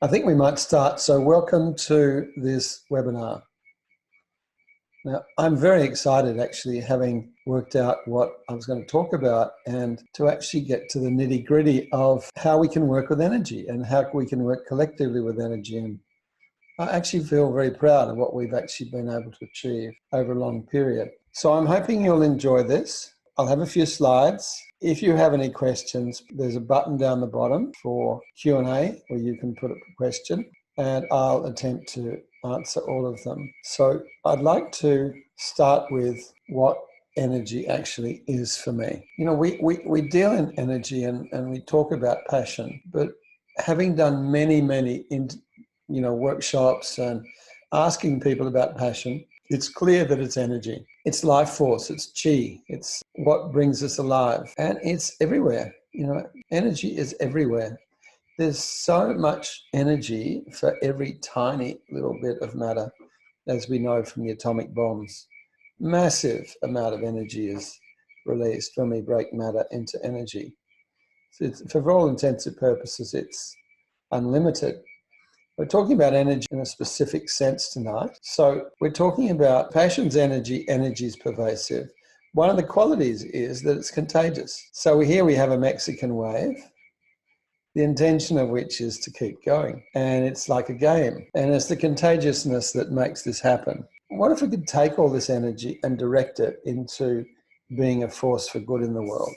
I think we might start. So welcome to this webinar. Now, I'm very excited actually, having worked out what I was going to talk about and to actually get to the nitty-gritty of how we can work with energy and how we can work collectively with energy. And I actually feel very proud of what we've actually been able to achieve over a long period. So I'm hoping you'll enjoy this. I'll have a few slides. If you have any questions, there's a button down the bottom for Q&A where you can put a question and I'll attempt to answer all of them. So I'd like to start with what energy actually is for me. You know, we deal in energy and we talk about passion, but having done many workshops and asking people about passion, it's clear that it's energy. It's life force, it's chi, it's what brings us alive, and it's everywhere. You know, energy is everywhere. There's so much energy for every tiny little bit of matter, as we know from the atomic bombs. Massive amount of energy is released when we break matter into energy. So for all intents and purposes, it's unlimited. We're talking about energy in a specific sense tonight. So we're talking about passion's energy. Energy is pervasive. One of the qualities is that it's contagious. So here we have a Mexican wave, the intention of which is to keep going. And it's like a game. And it's the contagiousness that makes this happen. What if we could take all this energy and direct it into being a force for good in the world?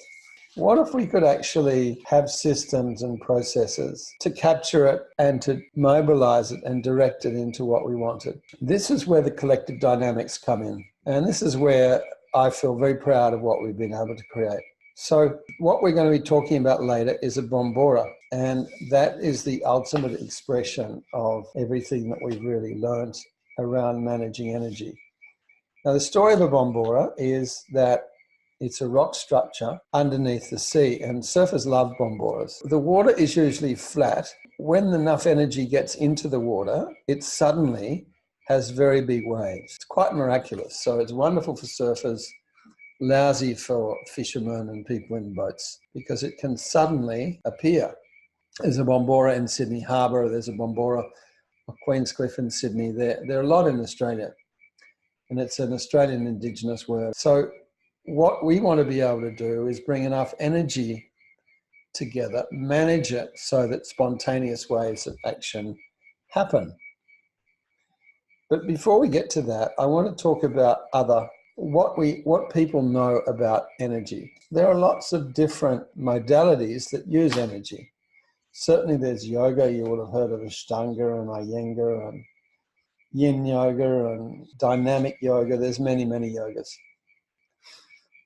What if we could actually have systems and processes to capture it and to mobilize it and direct it into what we wanted? This is where the collective dynamics come in. And this is where I feel very proud of what we've been able to create. So what we're going to be talking about later is a Bombora. And that is the ultimate expression of everything that we've really learned around managing energy. Now, the story of a Bombora is that it's a rock structure underneath the sea, and surfers love Bomboras. The water is usually flat. When enough energy gets into the water, it suddenly has very big waves. It's quite miraculous. So it's wonderful for surfers, lousy for fishermen and people in boats, because it can suddenly appear. There's a Bombora in Sydney Harbour. There's a Bombora of Queenscliff in Sydney. There are a lot in Australia, and it's an Australian Indigenous word. So what we want to be able to do is bring enough energy together, manage it so that spontaneous waves of action happen. But before we get to that, I want to talk about what people know about energy. There are lots of different modalities that use energy. Certainly there's yoga. You will have heard of Ashtanga and Iyengar and Yin yoga and dynamic yoga. There's many yogas.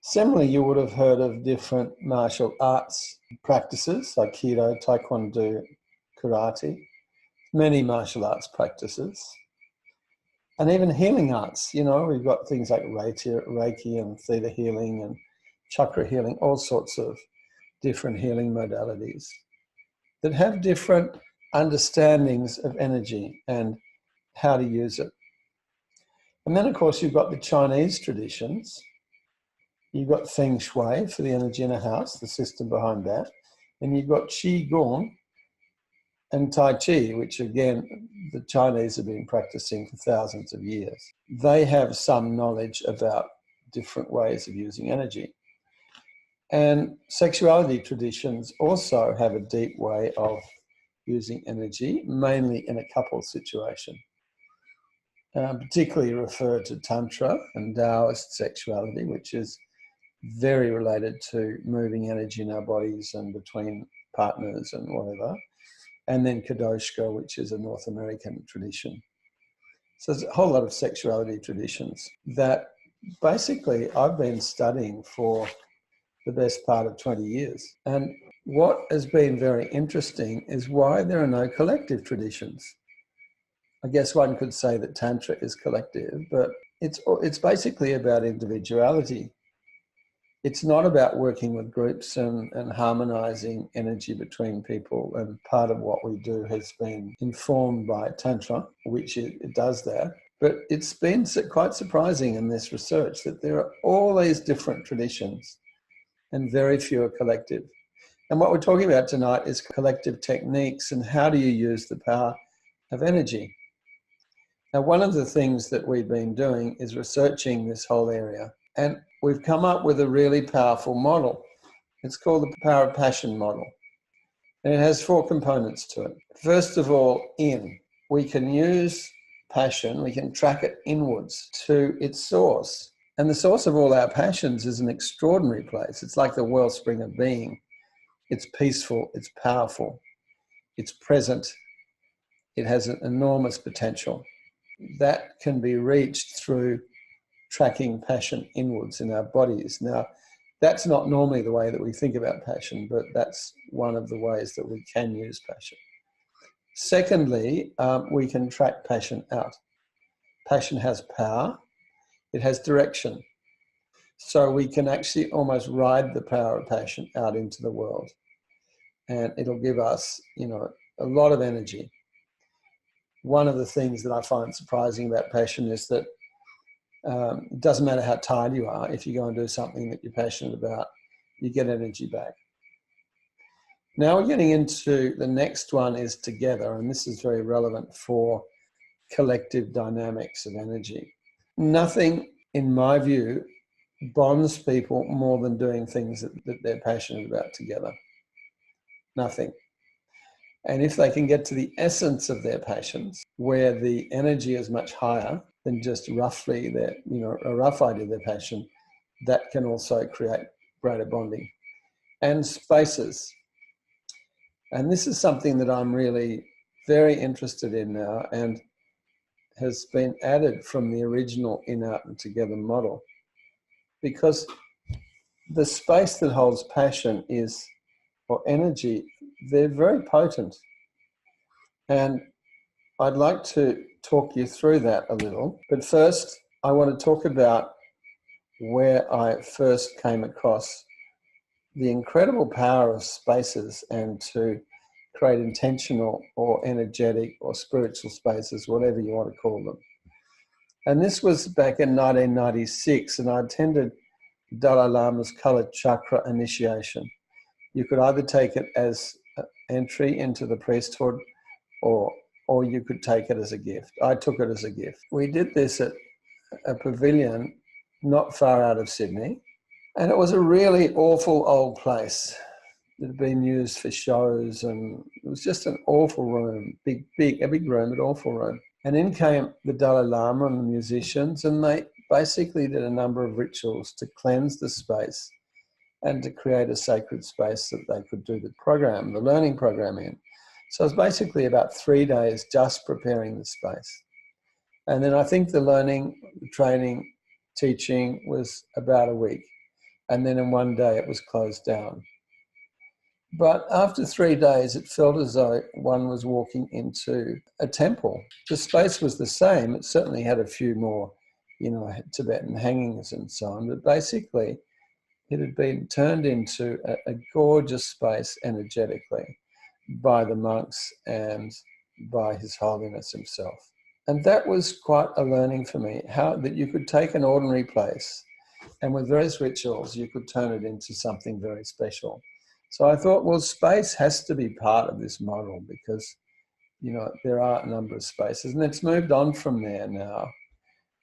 Similarly, you would have heard of different martial arts practices like Aikido, Taekwondo, Karate, many martial arts practices, and even healing arts. You know, we've got things like Reiki and theta healing and chakra healing, all sorts of different healing modalities that have different understandings of energy and how to use it. And then, of course, you've got the Chinese traditions. You've got Feng Shui for the energy in a house, the system behind that. And you've got Qi Gong and Tai Chi, which again, the Chinese have been practicing for thousands of years. They have some knowledge about different ways of using energy. And sexuality traditions also have a deep way of using energy, mainly in a couple situation. Particularly referred to Tantra and Taoist sexuality, which is very related to moving energy in our bodies and between partners and whatever. And then Kadoshka, which is a North American tradition. So there's a whole lot of sexuality traditions that basically I've been studying for the best part of 20 years. And what has been very interesting is why there are no collective traditions. I guess one could say that Tantra is collective, but it's basically about individuality. It's not about working with groups and harmonizing energy between people. And part of what we do has been informed by Tantra, which it does that. But it's been quite surprising in this research that there are all these different traditions and very few are collective. And what we're talking about tonight is collective techniques and how do you use the power of energy. Now, one of the things that we've been doing is researching this whole area, and we've come up with a really powerful model. It's called the power of passion model. And it has 4 components to it. First of all, we can use passion, we can track it inwards to its source. And the source of all our passions is an extraordinary place. It's like the wellspring of being. It's peaceful, it's powerful, it's present, it has an enormous potential. That can be reached through tracking passion inwards in our bodies. Now, that's not normally the way that we think about passion, but that's one of the ways that we can use passion. Secondly, we can track passion out. Passion has power, it has direction. So we can actually almost ride the power of passion out into the world. And it'll give us, a lot of energy. One of the things that I find surprising about passion is that it doesn't matter how tired you are, if you go and do something that you're passionate about, you get energy back. Now we're getting into the next one is together, and this is very relevant for collective dynamics of energy. Nothing, in my view, bonds people more than doing things that they're passionate about together. Nothing. And if they can get to the essence of their passions, where the energy is much higher than just roughly a rough idea of their passion, that can also create greater bonding. And spaces. And this is something that I'm really very interested in now and has been added from the original In, Out and Together model. Because the space that holds passion or energy, they're very potent. And I'd like to talk you through that a little. But first, I want to talk about where I first came across the incredible power of spaces and to create intentional or energetic or spiritual spaces, whatever you want to call them. And this was back in 1996, and I attended Dalai Lama's colored chakra initiation. You could either take it as entry into the priesthood or you could take it as a gift. I took it as a gift. We did this at a pavilion not far out of Sydney, and it was a really awful old place. It had been used for shows, and it was just an awful room, a big room, but awful room. And in came the Dalai Lama and the musicians, and they basically did a number of rituals to cleanse the space and to create a sacred space that they could do the learning program in. So it was basically about 3 days just preparing the space. And then I think the learning, the training, teaching was about a week. And then in 1 day it was closed down. But after 3 days, it felt as though one was walking into a temple. The space was the same. It certainly had a few more, Tibetan hangings and so on. But basically, it had been turned into a gorgeous space energetically by the monks and by His Holiness himself. And that was quite a learning for me, how that you could take an ordinary place and with various rituals, you could turn it into something very special. So I thought, well, space has to be part of this model because, there are a number of spaces, and it's moved on from there now.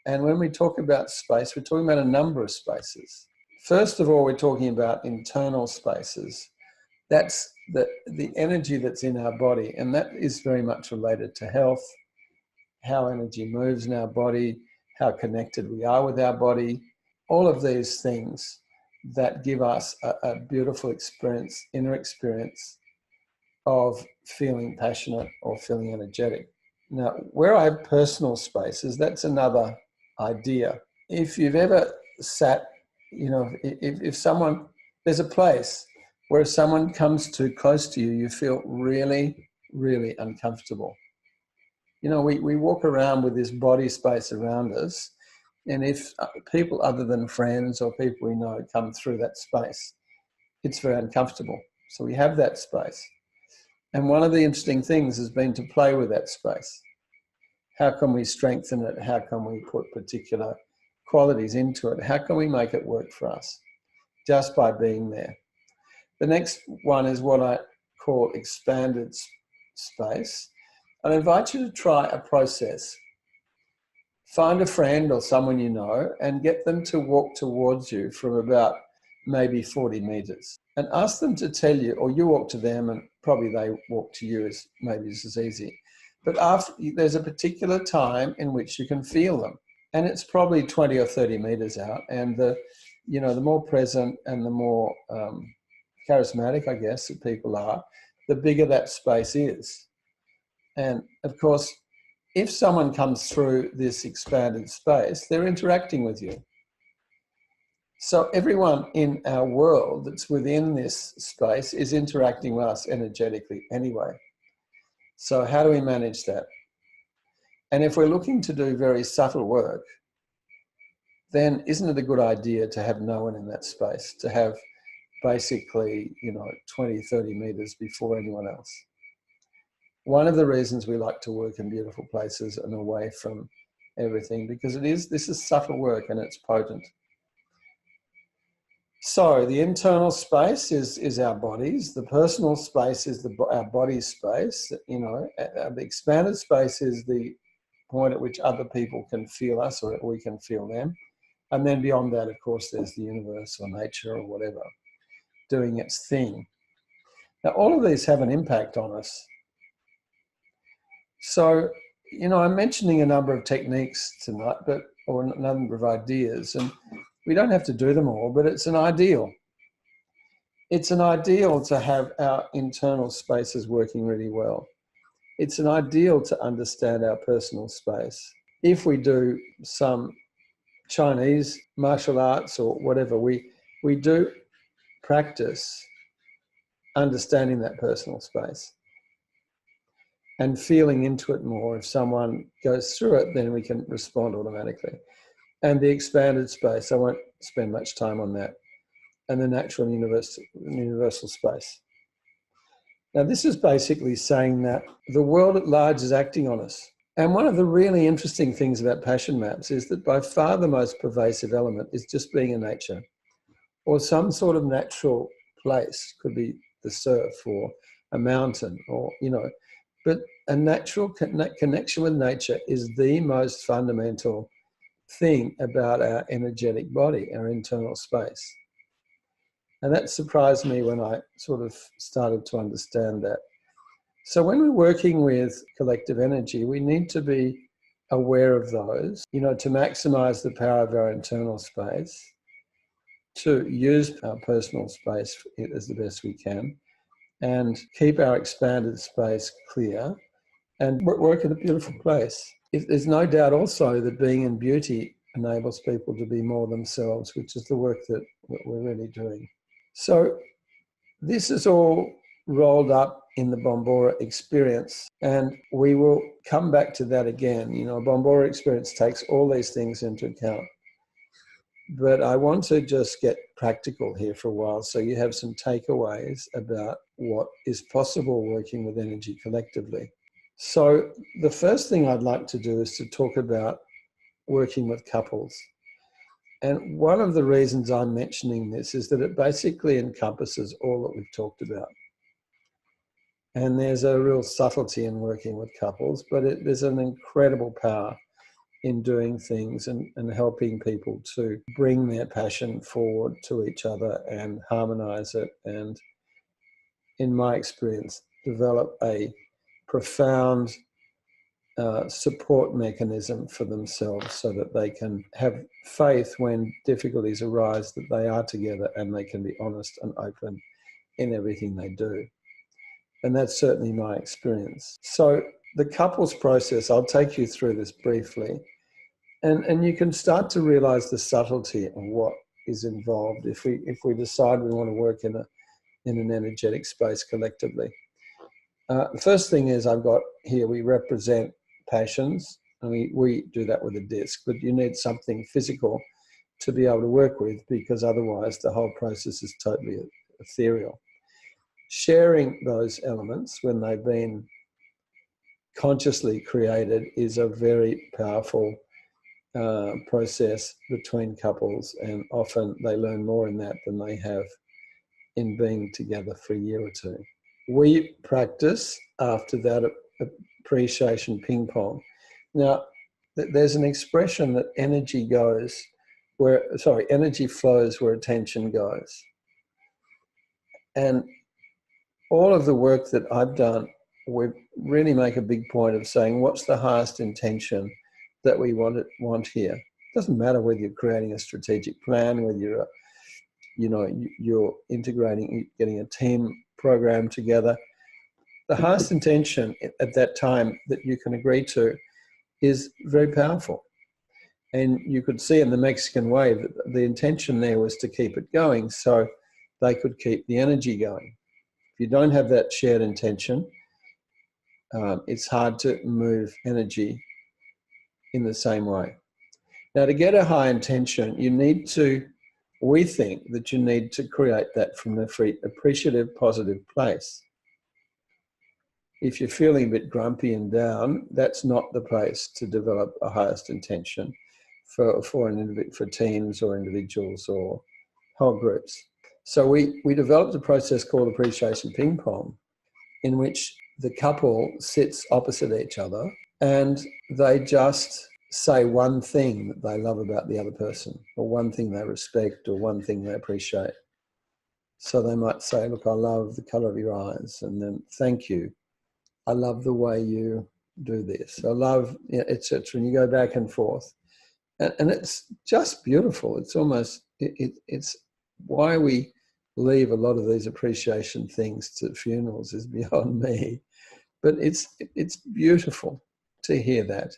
And when we talk about space, we're talking about a number of spaces. First of all, we're talking about internal spaces. That's the energy that's in our body, and that is very much related to health, how energy moves in our body, how connected we are with our body, all of these things that give us a beautiful experience, inner experience of feeling passionate or feeling energetic. Now, where I have personal spaces, that's another idea. If you've ever sat, if someone, there's a place where if someone comes too close to you, you feel really, really uncomfortable. We walk around with this body space around us, and if people other than friends or people we know come through that space, it's very uncomfortable. So we have that space. And one of the interesting things has been to play with that space. How can we strengthen it? How can we put particular qualities into it? How can we make it work for us just by being there? The next one is what I call expanded space. I invite you to try a process. Find a friend or someone you know and get them to walk towards you from about maybe 40 meters, and ask them to tell you, or you walk to them and probably they walk to you, is maybe just as easy. But after, there's a particular time in which you can feel them, and it's probably 20 or 30 meters out. And the more present and the more charismatic, I guess, that people are, the bigger that space is. And of course, if someone comes through this expanded space, they're interacting with you. So everyone in our world that's within this space is interacting with us energetically anyway. So how do we manage that? And if we're looking to do very subtle work, then isn't it a good idea to have no one in that space, to have basically, 20, 30 meters before anyone else? One of the reasons we like to work in beautiful places and away from everything, because this is subtle work and it's potent. So the internal space is our bodies. The personal space is our body space. The expanded space is the point at which other people can feel us or we can feel them. And then beyond that, of course, there's the universe or nature or whatever doing its thing. Now, all of these have an impact on us. So, I'm mentioning a number of techniques tonight, or a number of ideas, and we don't have to do them all, but it's an ideal. It's an ideal to have our internal spaces working really well. It's an ideal to understand our personal space. If we do some Chinese martial arts or whatever, we do practice understanding that personal space and feeling into it more. If someone goes through it, then we can respond automatically. And the expanded space, I won't spend much time on that. And the natural universal space. Now, this is basically saying that the world at large is acting on us. And one of the really interesting things about passion maps is that by far the most pervasive element is just being in nature or some sort of natural place. Could be the surf or a mountain or, but a natural connection with nature is the most fundamental thing about our energetic body, our internal space. And that surprised me when I sort of started to understand that. So when we're working with collective energy, we need to be aware of those, to maximize the power of our internal space, to use our personal space as the best we can, and keep our expanded space clear, and work in a beautiful place. There's no doubt also that being in beauty enables people to be more themselves, which is the work that we're really doing. So this is all rolled up in the Bombora experience, and we will come back to that again. Bombora experience takes all these things into account. But I want to just get practical here for a while so you have some takeaways about what is possible working with energy collectively. So the first thing I'd like to do is to talk about working with couples. And one of the reasons I'm mentioning this is that it basically encompasses all that we've talked about. And there's a real subtlety in working with couples, but there's an incredible power in doing things and helping people to bring their passion forward to each other and harmonize it. And in my experience, develop a profound support mechanism for themselves so that they can have faith when difficulties arise, that they are together and they can be honest and open in everything they do. And that's certainly my experience. So the couples process, I'll take you through this briefly, and you can start to realize the subtlety of what is involved if we decide we want to work in an energetic space collectively. The first thing is I've got here, we represent passions, and we do that with a disc, but you need something physical to be able to work with, because otherwise the whole process is totally ethereal. Sharing those elements when they've been consciously created is a very powerful process between couples, and often they learn more in that than they have in being together for a year or two. We practice after that appreciation ping pong. Now, there's an expression that energy flows where attention goes. And all of the work that I've done, we really make a big point of saying, what's the highest intention that we want here? It doesn't matter whether you're creating a strategic plan, whether you're integrating, getting a team program together. The highest intention at that time that you can agree to is very powerful. And you could see in the Mexican way that the intention there was to keep it going so they could keep the energy going. If you don't have that shared intention, it's hard to move energy in the same way. Now, to get a high intention, we think that you need to create that from a appreciative, positive place. If you're feeling a bit grumpy and down, that's not the place to develop a highest intention for teams or individuals or whole groups. So we developed a process called appreciation ping pong, in which the couple sits opposite each other and they just say one thing that they love about the other person, or one thing they respect, or one thing they appreciate. So they might say, look, I love the color of your eyes, and then thank you. I love the way you do this. I love, etc. And you go back and forth. And it's just beautiful. It's almost, it's why we leave a lot of these appreciation things to funerals is beyond me. But it's beautiful to hear that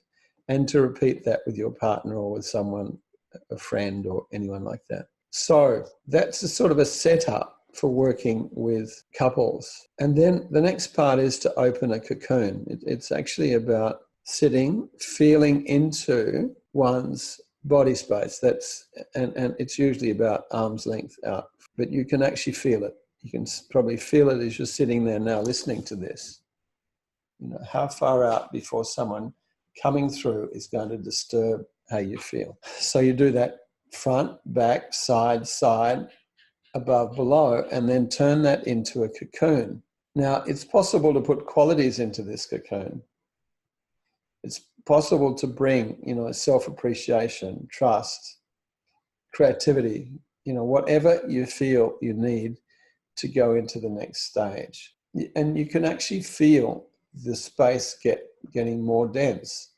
and to repeat that with your partner or with someone, a friend or anyone like that. So that's a sort of a setup for working with couples. And then the next part is to open a cocoon. It's actually about sitting, feeling into one's body space. And it's usually about arm's length out, but you can actually feel it. You can probably feel it as you're sitting there now listening to this. How far out before someone coming through is going to disturb how you feel. So you do that front, back, side, above, below, and then turn that into a cocoon. Now, it's possible to put qualities into this cocoon. It's possible to bring, self-appreciation, trust, creativity, whatever you feel you need to go into the next stage. And you can actually feel the space getting more dense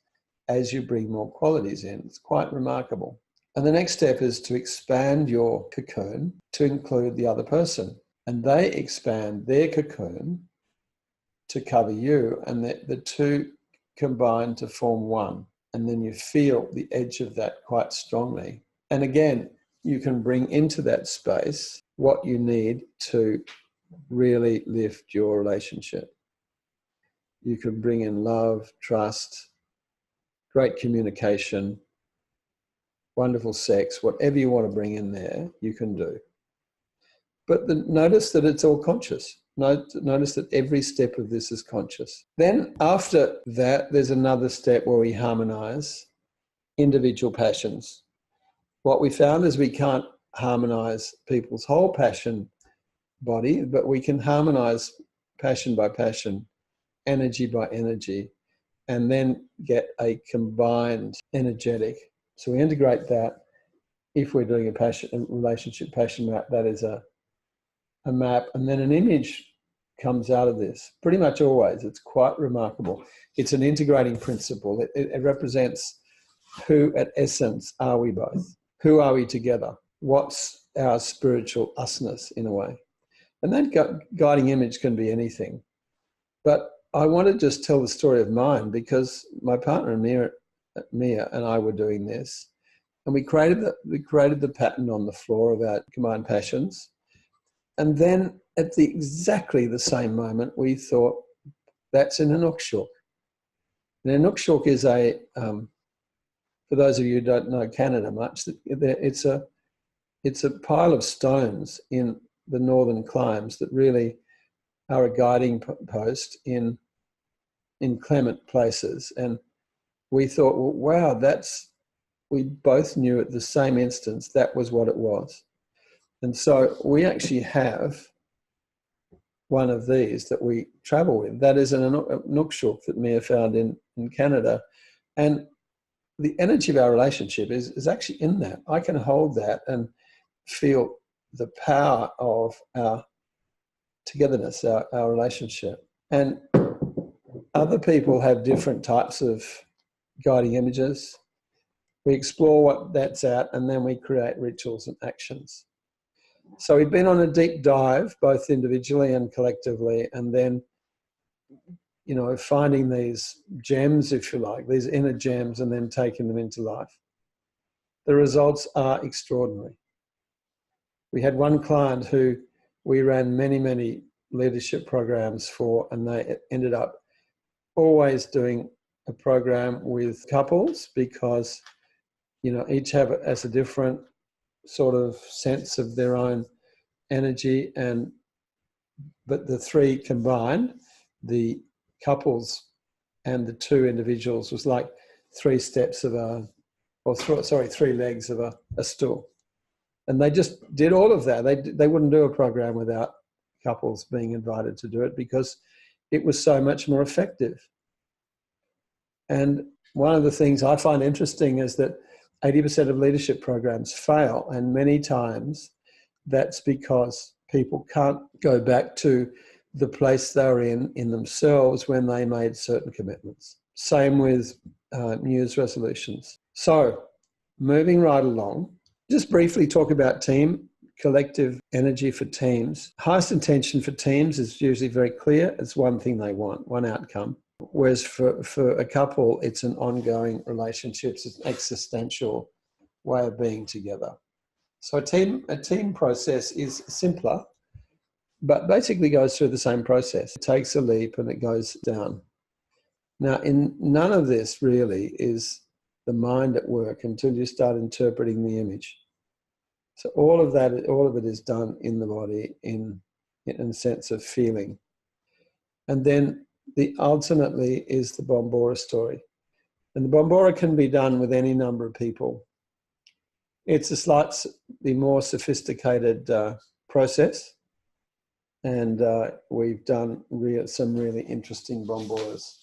as you bring more qualities in. It's quite remarkable. And the next step is to expand your cocoon to include the other person. And they expand their cocoon to cover you, and the two combine to form one. And then you feel the edge of that quite strongly. And again, you can bring into that space what you need to really lift your relationship. You can bring in love, trust, great communication, wonderful sex, whatever you want to bring in there, you can do. But notice that it's all conscious. Notice that every step of this is conscious. Then after that, there's another step where we harmonize individual passions. What we found is we can't harmonize people's whole passion body, but we can harmonize passion by passion, energy by energy, and then get a combined energetic. So we integrate that. If we're doing a relationship passion map, that is a map, and then an image comes out of this. Pretty much always. It's quite remarkable. It's an integrating principle. It represents who at essence are we both? Who are we together? What's our spiritual usness in a way? And that guiding image can be anything. But I want to just tell the story of mine, because my partner Mia and I were doing this, and we created the pattern on the floor of our combined passions. And then at exactly the same moment, we thought, that's an inukshuk. An inukshuk is for those of you who don't know Canada much, it's a pile of stones in the northern climes that really are a guiding post in inclement places. And we thought, well, wow, we both knew at the same instance that was what it was. And so we actually have one of these that we travel with. That is a Nookshuk that Mia found in Canada. And the energy of our relationship is actually in that. I can hold that and feel the power of our togetherness, our relationship. And other people have different types of guiding images. We explore what that's at, and then we create rituals and actions. So we've been on a deep dive, both individually and collectively, and then, you know, finding these gems, if you like, these inner gems, and then taking them into life. The results are extraordinary. We had one client who we ran many, many leadership programs for, and they ended up always doing a program with couples because, you know, each has a different sort of sense of their own energy, but the three combined, the couples and the two individuals, was like three legs of a stool. And they just did all of that. They wouldn't do a program without couples being invited to do it because it was so much more effective. And one of the things I find interesting is that 80% of leadership programs fail, and many times that's because people can't go back to the place they were in themselves when they made certain commitments. Same with New Year's resolutions. So moving right along, just briefly talk about team, collective energy for teams. Highest intention for teams is usually very clear. It's one thing they want, one outcome. Whereas for a couple, it's an ongoing relationship, it's an existential way of being together. So a team process is simpler, but basically goes through the same process. It takes a leap and it goes down. Now, in none of this really is the mind at work until you start interpreting the image. So all of it is done in the body in a sense of feeling. And then ultimately is the Bombora story. And the Bombora can be done with any number of people. It's a slightly more sophisticated process. And we've done some really interesting Bomboras.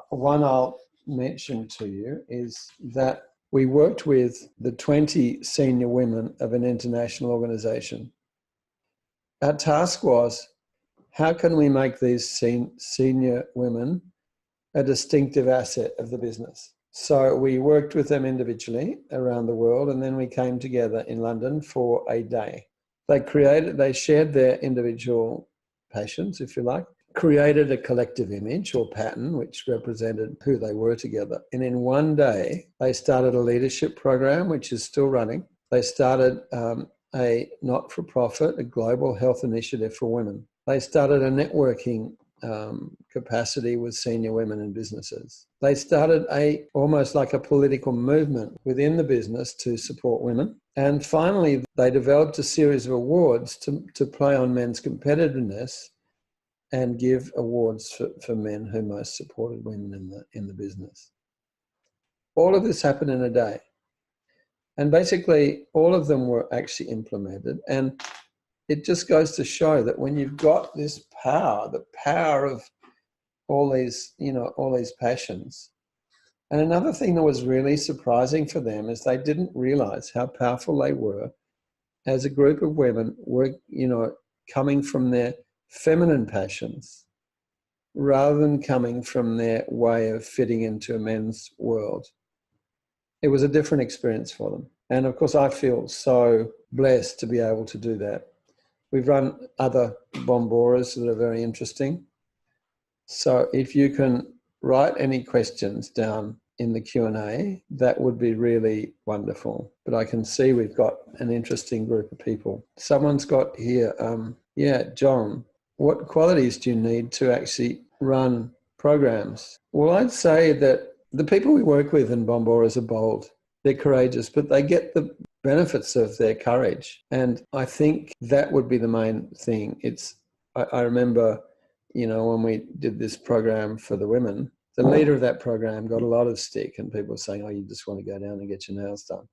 One I'll mention to you is that we worked with the 20 senior women of an international organization. Our task was, how can we make these senior women a distinctive asset of the business? So we worked with them individually around the world, and then we came together in London for a day. They shared their individual passions, if you like, created a collective image or pattern which represented who they were together. And in one day, they started a leadership program, which is still running. They started a not-for-profit, a global health initiative for women. They started a networking capacity with senior women in businesses. They started almost like a political movement within the business to support women. And finally, they developed a series of awards to play on men's competitiveness and give awards for men who most supported women in the business. All of this happened in a day. And basically, all of them were actually implemented. And it just goes to show that when you've got this power, the power of all these passions. And another thing that was really surprising for them is they didn't realize how powerful they were as a group of women were, coming from their feminine passions rather than coming from their way of fitting into a men's world. It was a different experience for them. And of course, I feel so blessed to be able to do that. We've run other Bomboras that are very interesting. So if you can write any questions down in the Q&A, that would be really wonderful. But I can see we've got an interesting group of people. Someone's got here, John, what qualities do you need to actually run programs? Well, I'd say that the people we work with in Bomboras are bold. They're courageous, but they get the benefits of their courage. And I think that would be the main thing. I remember, when we did this program for the women, the leader of that program got a lot of stick and people were saying, oh, you just want to go down and get your nails done.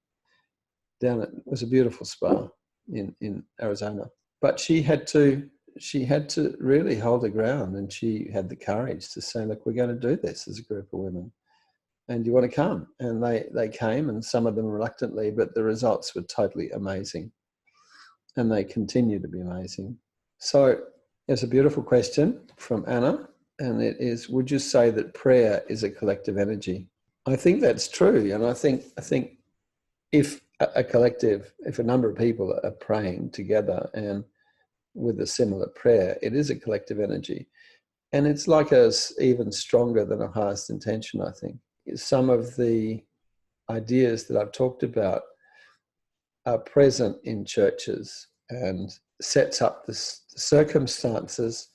It was a beautiful spa. in Arizona. But she had to really hold her ground, and she had the courage to say, look, we're going to do this as a group of women. And you want to come? And they came, and some of them reluctantly, but the results were totally amazing. And they continue to be amazing. So there's a beautiful question from Anna, and it is, would you say that prayer is a collective energy? I think that's true. And I think if a number of people are praying together and with a similar prayer, it is a collective energy. And it's like even stronger than a highest intention, I think. Some of the ideas that I've talked about are present in churches and sets up the circumstances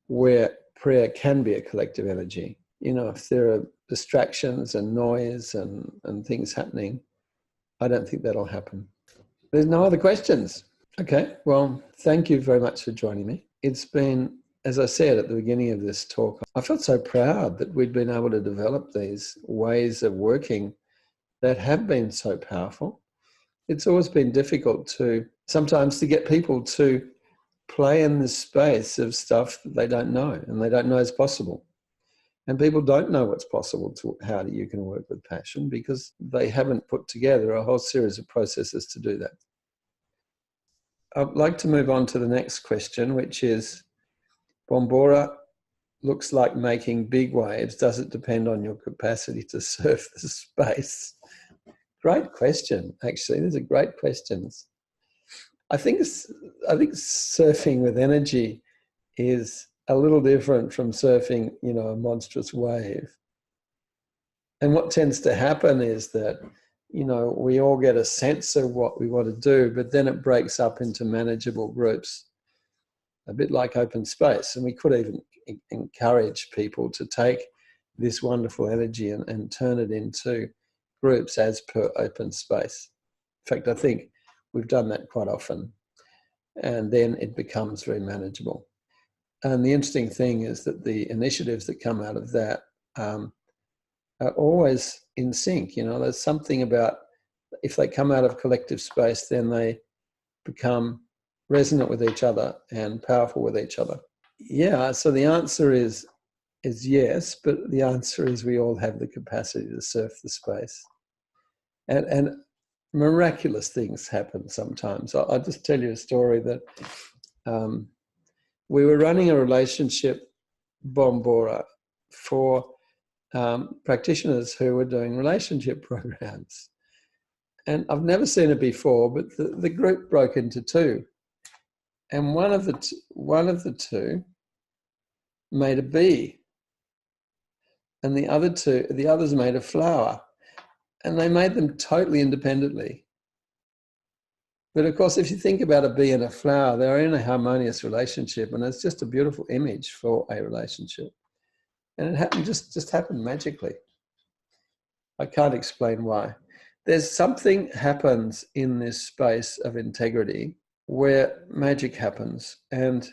where prayer can be a collective energy. You know, if there are distractions and noise and things happening, I don't think that'll happen. There's no other questions. Okay, well, thank you very much for joining me. It's been, as I said at the beginning of this talk, I felt so proud that we'd been able to develop these ways of working that have been so powerful. It's always been difficult sometimes to get people to play in this space of stuff that they don't know and they don't know is possible. And people don't know what's possible to how you can work with passion because they haven't put together a whole series of processes to do that. I'd like to move on to the next question, which is, Bombora looks like making big waves. Does it depend on your capacity to surf the space? Great question, actually. These are great questions. I think surfing with energy is a little different from surfing, a monstrous wave. And what tends to happen is that, we all get a sense of what we want to do, but then it breaks up into manageable groups, a bit like open space. And we could even encourage people to take this wonderful energy and turn it into groups as per open space. In fact, I think we've done that quite often. And then it becomes very manageable. And the interesting thing is that the initiatives that come out of that are always in sync. There's something about if they come out of collective space, then they become resonant with each other and powerful with each other. Yeah, so the answer is yes, but the answer is we all have the capacity to surf the space. And miraculous things happen sometimes. I'll just tell you a story that we were running a relationship Bombora for practitioners who were doing relationship programs. And I've never seen it before, but the group broke into two. And one of the two made a bee. And the others made a flower. And they made them totally independently. But of course, if you think about a bee and a flower, they're in a harmonious relationship, and it's just a beautiful image for a relationship. And it happened, just happened magically. I can't explain why. There's something happens in this space of integrity where magic happens. And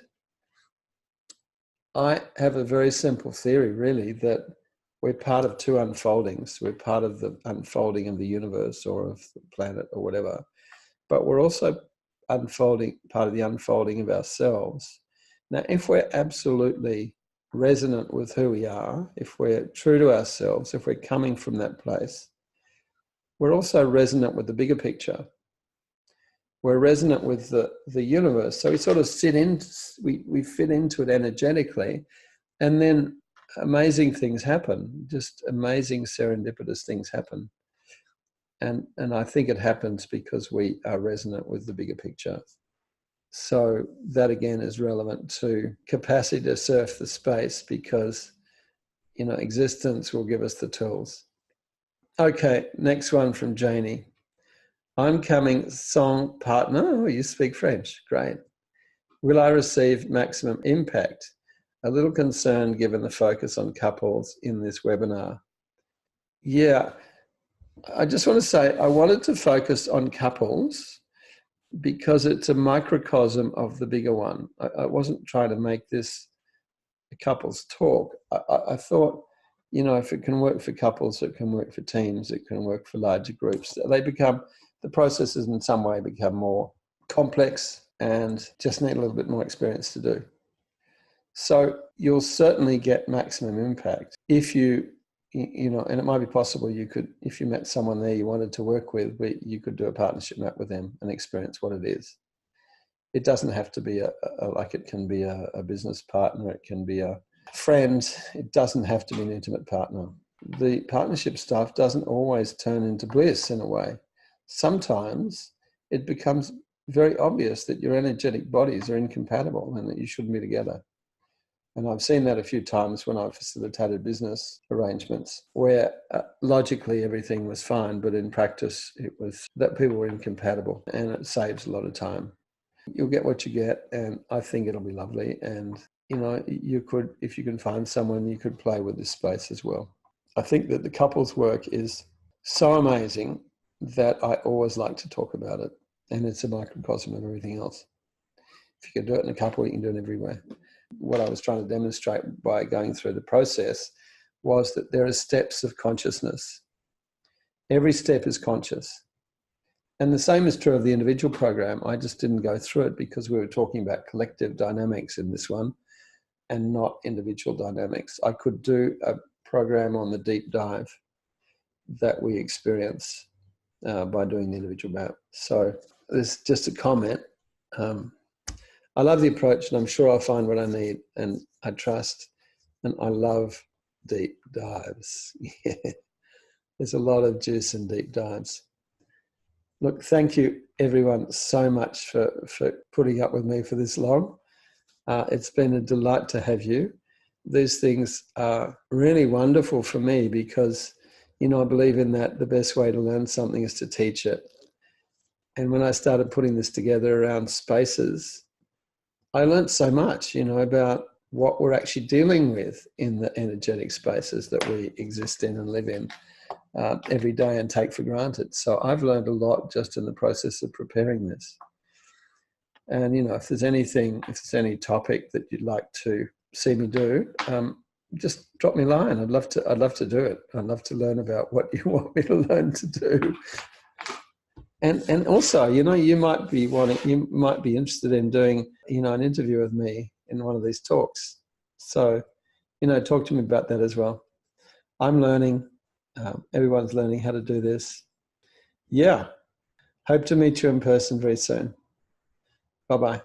I have a very simple theory, really, that we're part of two unfoldings. We're part of the unfolding of the universe or of the planet or whatever. But we're also part of the unfolding of ourselves. Now, if we're absolutely resonant with who we are, if we're true to ourselves, if we're coming from that place, we're also resonant with the bigger picture. We're resonant with the universe. So we sort of we fit into it energetically, and then amazing things happen, just amazing serendipitous things happen. And I think it happens because we are resonant with the bigger picture. So that again is relevant to capacity to surf the space because, existence will give us the tools. Okay, next one from Janie. I'm coming song partner. Oh, you speak French. Great. Will I receive maximum impact? A little concerned given the focus on couples in this webinar. Yeah. I just want to say I wanted to focus on couples because it's a microcosm of the bigger one. I wasn't trying to make this a couples talk. I thought, if it can work for couples, it can work for teams, it can work for larger groups. The processes in some way become more complex and just need a little bit more experience to do. So you'll certainly get maximum impact if you know, and it might be possible you could, if you met someone there you wanted to work with, you could do a partnership map with them and experience what it is. It doesn't have to be like it can be a business partner, it can be a friend, it doesn't have to be an intimate partner. The partnership stuff doesn't always turn into bliss in a way. Sometimes it becomes very obvious that your energetic bodies are incompatible and that you shouldn't be together. And I've seen that a few times when I've facilitated business arrangements where logically everything was fine, but in practice it was that people were incompatible, and it saves a lot of time. You'll get what you get, and I think it'll be lovely. And, you know, you could, if you can find someone, you could play with this space as well. I think that the couples work is so amazing that I always like to talk about it. And it's a microcosm of everything else. If you can do it in a couple, you can do it everywhere. What I was trying to demonstrate by going through the process was that there are steps of consciousness. Every step is conscious. And the same is true of the individual program. I just didn't go through it because we were talking about collective dynamics in this one and not individual dynamics. I could do a program on the deep dive that we experience by doing the individual map. So this is just a comment. I love the approach, and I'm sure I'll find what I need, and I trust, and I love deep dives. Yeah. There's a lot of juice in deep dives. Look, thank you everyone so much for putting up with me for this long. It's been a delight to have you. These things are really wonderful for me because, you know, I believe in that the best way to learn something is to teach it. And when I started putting this together around spaces, I learned so much, you know, about what we're actually dealing with in the energetic spaces that we exist in and live in every day and take for granted. So I've learned a lot just in the process of preparing this. And, you know, if there's any topic that you'd like to see me do, just drop me a line. I'd love to do it. I'd love to learn about what you want me to learn to do. And also, you know, you might be interested in doing, you know, an interview with me in one of these talks. So, you know, talk to me about that as well. I'm learning. Everyone's learning how to do this. Yeah. Hope to meet you in person very soon. Bye-bye.